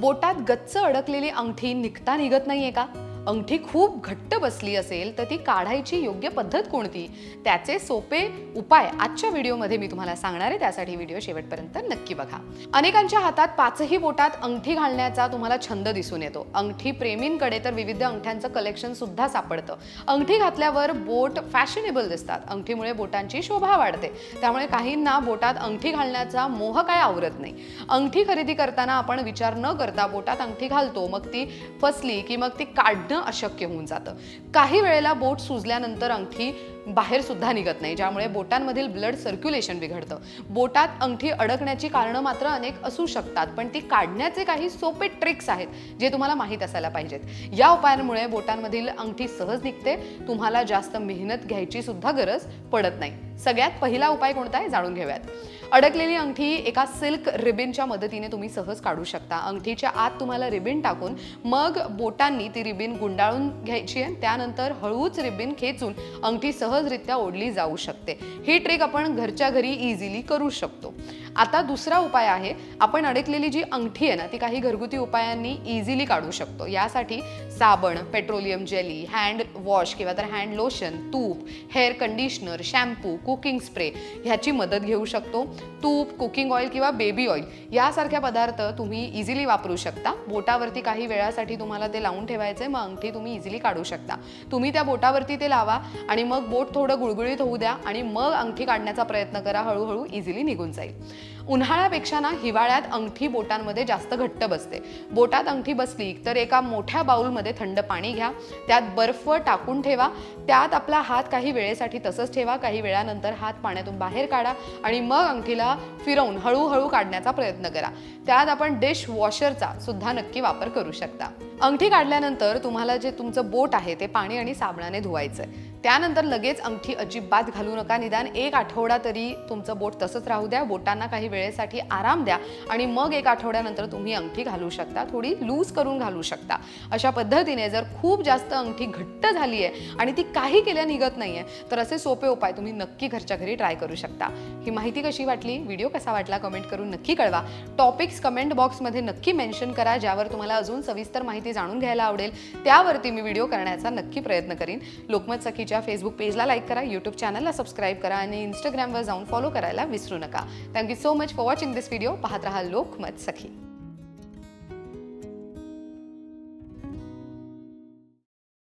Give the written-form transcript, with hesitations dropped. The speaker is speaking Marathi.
बोटात गच्च अडकलेली अंगठी निघता निघत नाहीये का? अंगठी खूप घट्ट बसली असेल तर ती काढायची योग्य पद्धत कोणती? त्याचे सोपे उपाय आजच्या व्हिडिओमध्ये मी तुम्हाला सांगणार आहे, त्यासाठी व्हिडिओ शेवटपर्यंत नक्की बघा। अनेकांच्या हातात पाचही बोटात अंगठी घालण्याचा तुम्हाला छंद दिसून येतो। अंगठी प्रेमींकडे तर विविध अंगठ्यांचं कलेक्शन सुद्धा सापडतं। अंगठी घातल्यावर बोट फॅशनेबल दिसतात। अंगठीमुळे बोटांची शोभा वाढते, त्यामुळे काहींना बोटात अंगठी घालण्याचा मोह काय आवरत नाही। अंगठी खरेदी करताना आपण विचार न करता बोटात अंगठी घालतो, मग ती फसली की मग ती काढणं अशक्य होऊन जातं। काही वेळेला बोट सुजल्यानंतर अंगठी बाहेर सुद्धा निघत नाही, ज्यामुळे बोटांमधील ब्लड सर्क्युलेशन बिघडतं। बोटात अंगठी अडकण्याची कारणं मात्र अनेक असू शकतात, पण ती काढण्याचे काही सोपे ट्रिक्स आहेत जे तुम्हाला माहित असायला पाहिजेत। या उपायांमुळे बोटांमधील अंगठी सहज निघते, तुम्हाला जास्त मेहनत घ्यायची सुद्धा गरज पडत नाही। सगळ्यात पहिला उपाय कोणता आहे जाणून घेऊयात। अडकलेली अंगठी एका सिल्क रिबिनच्या मदतीने तुम्ही सहज काढू शकता। अंगठीच्या आत तुम्हाला रिबिन टाकून मग बोटांनी ती रिबिन गुंडाळून घ्यायची आहे, त्यानंतर हळूच रिबिन खेचून अंगठी सहजरित्या ओढली जाऊ शकते। ही ट्रिक आपण घरच्या घरी इझिली करू शकतो। आता दुसरा उपाय आहे, आपण अडकलेली जी अंगठी आहे ना ती काही घरगुती उपायांनी इझिली काढू शकतो। यासाठी साबण, पेट्रोलियम जेली, हँड वॉश किंवा तर हँड लोशन, तूप, hair conditioner, shampoo, cooking spray ह्याची मदत घेऊ शकतो। तूप, कुकिंग ऑइल किंवा बेबी ऑइल यासारख्या पदार्थ तुम्ही इझिली वापरू शकता। बोटावरती काही वेळासाठी तुम्हाला ते लावून ठेवायचे, मग अंगठी तुम्ही इझिली काढू शकता। तुम्ही त्या बोटावरती ते लावा आणि मग बोट थोडं गुळगुळीत होऊ द्या आणि मग अंगठी काढण्याचा प्रयत्न करा, हळूहळू इझिली निघून जाईल। उन्हाळ्यापेक्षा ना हिवाळ्यात अंगठी बोटांमध्ये जास्त घट्ट बसते। बोटात अंगठी बसली तर एका मोठ्या बाउलमध्ये थंड पाणी घ्या, त्यात बर्फ टाकून ठेवा, त्यात आपला हात काही वेळेसाठी तसंच ठेवा, काही वेळानंतर हात पाण्यातून बाहेर काढा आणि मग अंगठीला फिरवून हळूहळू काढण्याचा प्रयत्न करा। त्यात आपण डिश वॉशरचा सुद्धा नक्की वापर करू शकता। अंगठी काढल्यानंतर तुम्हाला जे तुमचं बोट आहे ते पाणी आणि साबणाने धुवायचं आहे। त्यानंतर लगेच अंगठी अजिबात घालू नका, निदान एक आठवडा तरी तुमचं बोट तसंच राहू द्या, बोटांना काही वेळेसाठी आराम द्या आणि मग एक आठवड्यानंतर तुम्ही अंगठी घालू शकता, थोडी लूज करून घालू शकता। अशा पद्धतीने जर खूप जास्त अंगठी घट्ट झाली आहे आणि ती काही केल्या निघत नाहीये तर असे सोपे उपाय तुम्ही नक्की घरच्या घरी ट्राय करू शकता। ही माहिती कशी वाटली, व्हिडिओ कसा वाटला कमेंट करून नक्की कळवा। टॉपिक्स कमेंट बॉक्समध्ये नक्की मेन्शन करा, ज्यावर तुम्हाला अजून सविस्तर माहिती जाणून घ्यायला आवडेल, त्यावरती मी व्हिडिओ करण्याचा नक्की प्रयत्न करीन। लोकमत सखीच्या फेसबुक पेजला लाईक करा, यूट्यूब चॅनलला सबस्क्राईब करा आणि इंस्टाग्रामवर जाऊन फॉलो करायला विसरू नका। Thank you so much for watching this video. पाहत रहा लोकमत सखी।